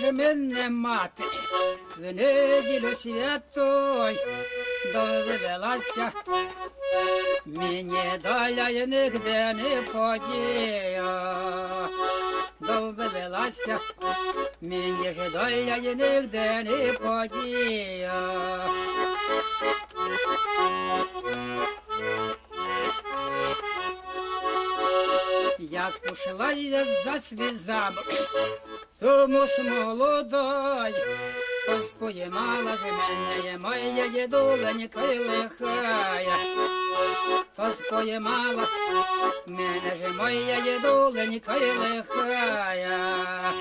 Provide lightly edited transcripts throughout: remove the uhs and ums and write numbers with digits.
ж мене мати, в неділю святою довелася, мені доля й нігде не подія. Довелася, мені ж доля й нігде не подія. Як пішла я за свій тому ж молодой, то споймала ж мене моя дідуленька й лихая, то споймала мене ж моя дідуленька й лихая.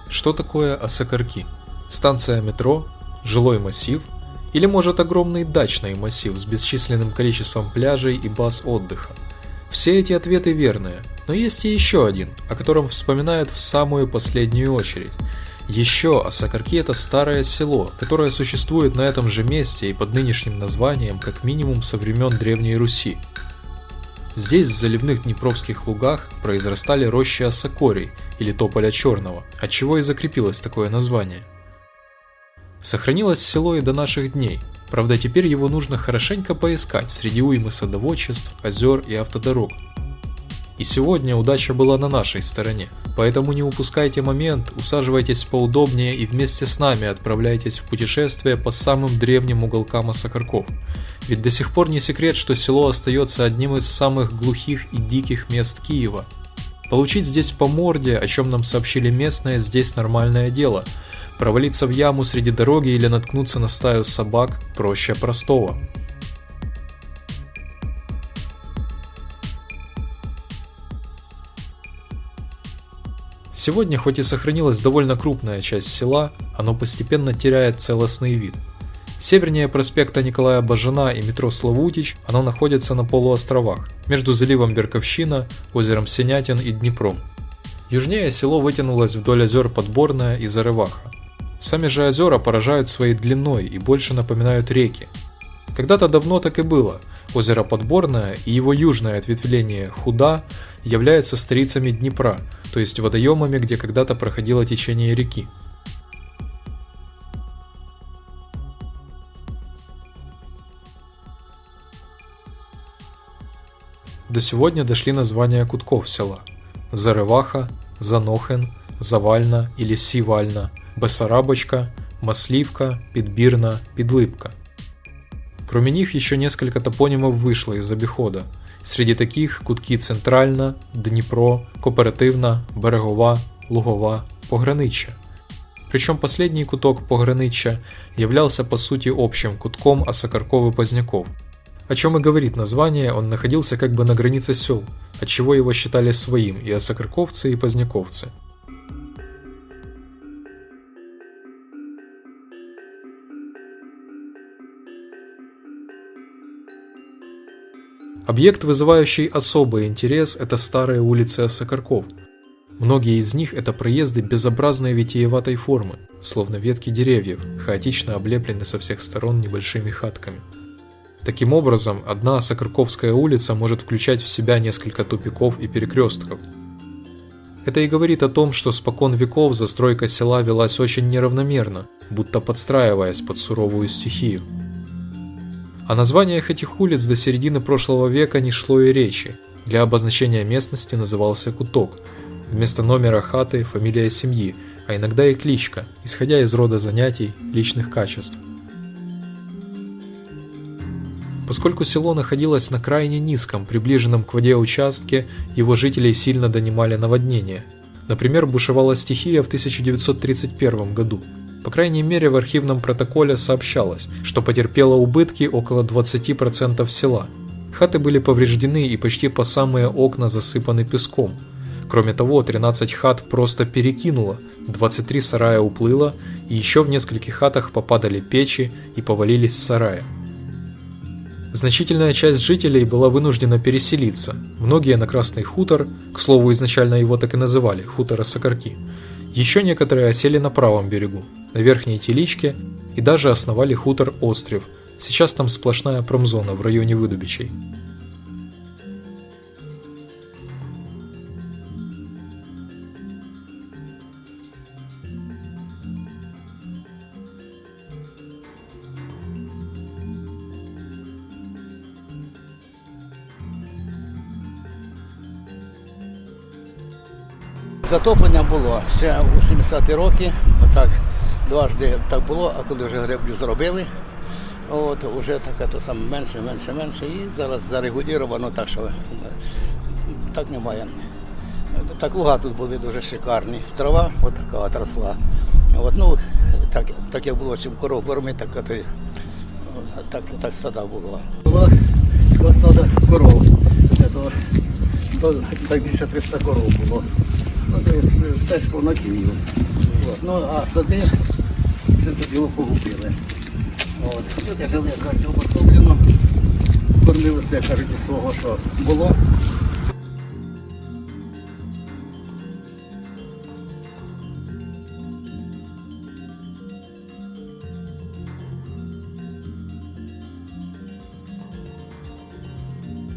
Что такое Осокорки? Станция метро? Жилой массив? Или может огромный дачный массив с бесчисленным количеством пляжей и баз отдыха? Все эти ответы верные, но есть и еще один, о котором вспоминают в самую последнюю очередь. Еще Осокорки — это старое село, которое существует на этом же месте и под нынешним названием как минимум со времен Древней Руси. Здесь, в заливных днепровских лугах, произрастали рощи осокорий или тополя черного, отчего и закрепилось такое название. Сохранилось село и до наших дней, правда теперь его нужно хорошенько поискать среди уймы садоводчеств, озер и автодорог. И сегодня удача была на нашей стороне, поэтому не упускайте момент, усаживайтесь поудобнее и вместе с нами отправляйтесь в путешествие по самым древним уголкам Осокорков. Ведь до сих пор не секрет, что село остается одним из самых глухих и диких мест Киева. Получить здесь по морде, о чем нам сообщили местные, здесь нормальное дело. Провалиться в яму среди дороги или наткнуться на стаю собак проще простого. Сегодня, хоть и сохранилась довольно крупная часть села, оно постепенно теряет целостный вид. Севернее проспекта Николая Бажана и метро Славутич оно находится на полуостровах, между заливом Берковщина, озером Сенятин и Днепром. Южнее село вытянулось вдоль озер Подборная и Зарываха. Сами же озера поражают своей длиной и больше напоминают реки. Когда-то давно так и было. Озеро Подборное и его южное ответвление Худа являются сторицами Днепра, то есть водоемами, где когда-то проходило течение реки. До сегодня дошли названия кутков села: Зарываха, Занохен, Завальна или Сивальна, Бесарабочка, Масливка, Підбірна, Підлипка. Кроме них еще несколько топонимов вышло из обихода. Среди таких кутки Центральна, Днепро, Кооперативна, Берегова, Лугова, Пограниччя. Причем последний куток Пограниччя являлся по сути общим кутком Осокорков и Поздняков. О чем и говорит название, он находился как бы на границе сел, отчего его считали своим и осокорковцы, и поздняковцы. Объект, вызывающий особый интерес, это старые улицы Осокорков. Многие из них это проезды безобразной витиеватой формы, словно ветки деревьев, хаотично облеплены со всех сторон небольшими хатками. Таким образом, одна Осокорковская улица может включать в себя несколько тупиков и перекрестков. Это и говорит о том, что спокон веков застройка села велась очень неравномерно, будто подстраиваясь под суровую стихию. О названиях этих улиц до середины прошлого века не шло и речи. Для обозначения местности назывался куток. Вместо номера хаты – фамилия семьи, а иногда и кличка, исходя из рода занятий, личных качеств. Поскольку село находилось на крайне низком, приближенном к воде участке, его жителей сильно донимали наводнения. Например, бушевала стихия в 1931 году. По крайней мере, в архивном протоколе сообщалось, что потерпело убытки около 20% села. Хаты были повреждены и почти по самые окна засыпаны песком. Кроме того, 13 хат просто перекинуло, 23 сарая уплыло, и еще в нескольких хатах попадали печи и повалились сараи. Значительная часть жителей была вынуждена переселиться, многие на Красный хутор, к слову, изначально его так и называли, хутор Осокорки. Еще некоторые осели на правом берегу, на Верхней Теличке, и даже основали хутор Острев, сейчас там сплошная промзона в районе Выдубичей. Затоплення було ще у 70-ті роки, отак дважди так було, а коли вже греблю зробили, от вже таке то саме менше, і зараз зарегулювано так, що так немає. Так луга тут були дуже шикарні, трава отака от росла. От, ну, так як було, чим коров кормити, так стада було. Було стада коров, так більше 300 коров було. Ну, тобто все йшло на Київ. Ну, а сади, все це діло погубили. Тут жили, як кажуть, обособлено, кормилися, як кажуть, із свого, що було.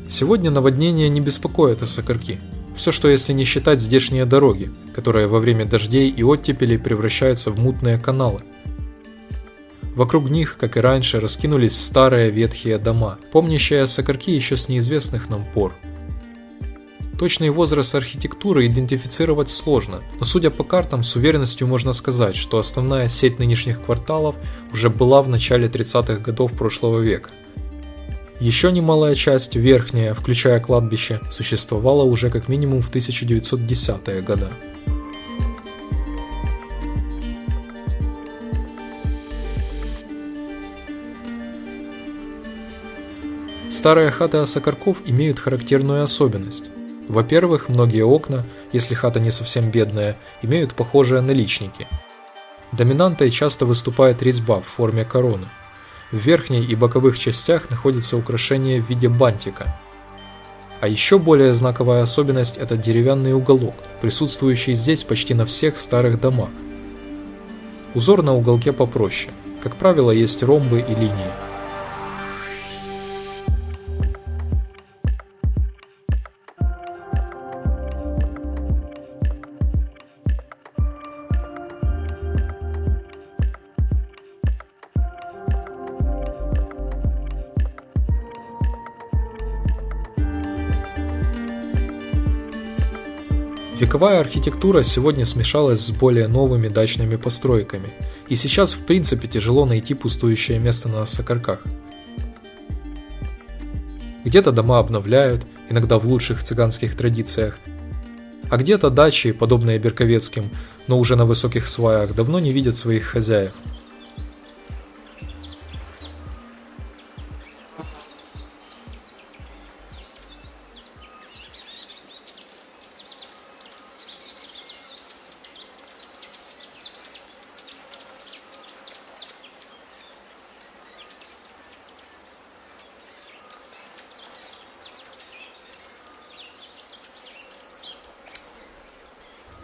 Сегодня наводнения не беспокоят осокорки. Все, что если не считать здешние дороги, которые во время дождей и оттепелей превращаются в мутные каналы. Вокруг них, как и раньше, раскинулись старые ветхие дома, помнящие осокорки еще с неизвестных нам пор. Точный возраст архитектуры идентифицировать сложно, но судя по картам, с уверенностью можно сказать, что основная сеть нынешних кварталов уже была в начале 30-х годов прошлого века. Еще немалая часть, верхняя, включая кладбище, существовала уже как минимум в 1910-е годы. Старые хаты осокорков имеют характерную особенность. Во-первых, многие окна, если хата не совсем бедная, имеют похожие наличники. Доминантой часто выступает резьба в форме короны. В верхней и боковых частях находится украшение в виде бантика. А еще более знаковая особенность – это деревянный уголок, присутствующий здесь почти на всех старых домах. Узор на уголке попроще. Как правило, есть ромбы и линии. Вековая архитектура сегодня смешалась с более новыми дачными постройками, и сейчас в принципе тяжело найти пустующее место на осокорках. Где-то дома обновляют, иногда в лучших цыганских традициях, а где-то дачи, подобные берковецким, но уже на высоких сваях, давно не видят своих хозяев.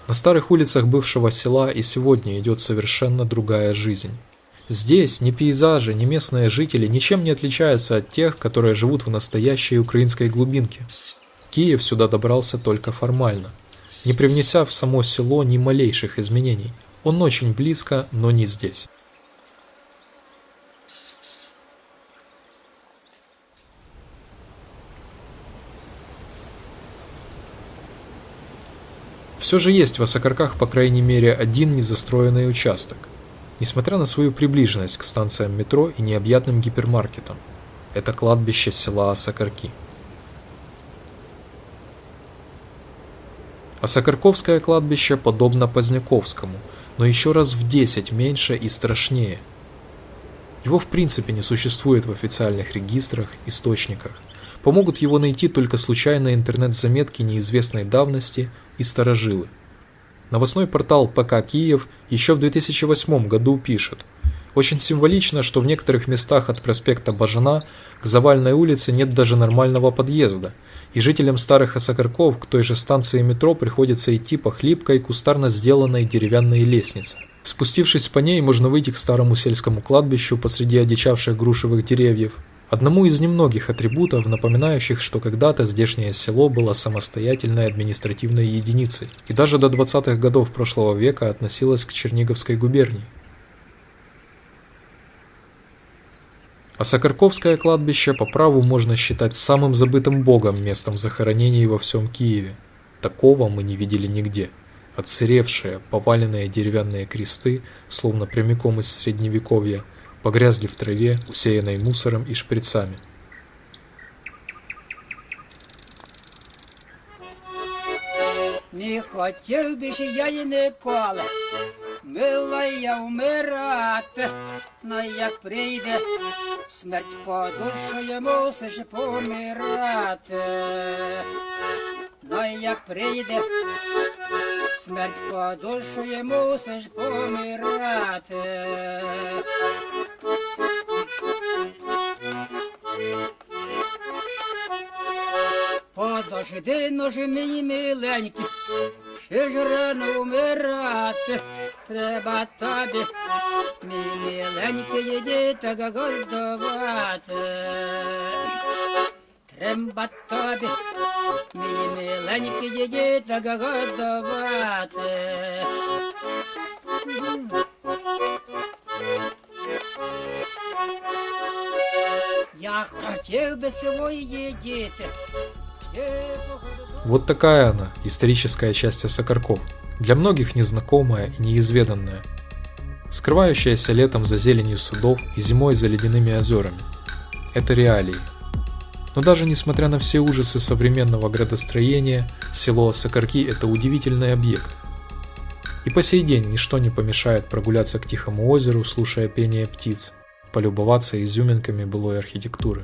На старых улицах бывшего села и сегодня идет совершенно другая жизнь. Здесь ни пейзажи, ни местные жители ничем не отличаются от тех, которые живут в настоящей украинской глубинке. Киев сюда добрался только формально, не привнеся в само село ни малейших изменений. Он очень близко, но не здесь. Все же есть в осокорках по крайней мере один незастроенный участок, несмотря на свою приближенность к станциям метро и необъятным гипермаркетам. Это кладбище села Осокорки. Осокорковское кладбище подобно Поздняковскому, но еще раз в 10 меньше и страшнее. Его в принципе не существует в официальных регистрах, источниках. Помогут его найти только случайные интернет-заметки неизвестной давности и старожилы. Новостной портал ПК Киев еще в 2008 году пишет: очень символично, что в некоторых местах от проспекта Бажана к Завальной улице нет даже нормального подъезда, и жителям старых осокорков к той же станции метро приходится идти по хлипкой, кустарно сделанной деревянной лестнице. Спустившись по ней, можно выйти к старому сельскому кладбищу посреди одичавших грушевых деревьев, одному из немногих атрибутов, напоминающих, что когда-то здешнее село было самостоятельной административной единицей и даже до 20-х годов прошлого века относилось к Черниговской губернии. Осокорковское кладбище по праву можно считать самым забытым богом местом захоронений во всем Киеве. Такого мы не видели нигде. отсыревшие, поваленные деревянные кресты, словно прямиком из средневековья, погрязли в траве, усеянной мусором и шприцами. Не хотів би ж я й ніколи, мила я вмирати, но як прийде смерть по душу, мусиш помирати. Но як прийде смерть по душу, мусиш помирати. Подожди, ножи мій миленький, ще ж рано вмирати. Треба тобі, мій миленький, дітей годувати. Треба тобі, мій миленький, дітей годувати. Я хотів би свої діти. Вот такая она, историческая часть Осокорков, для многих незнакомая и неизведанная, скрывающаяся летом за зеленью садов и зимой за ледяными озерами. Это реалии. Но даже несмотря на все ужасы современного градостроения, село Осокорки – это удивительный объект. И по сей день ничто не помешает прогуляться к тихому озеру, слушая пение птиц, полюбоваться изюминками былой архитектуры.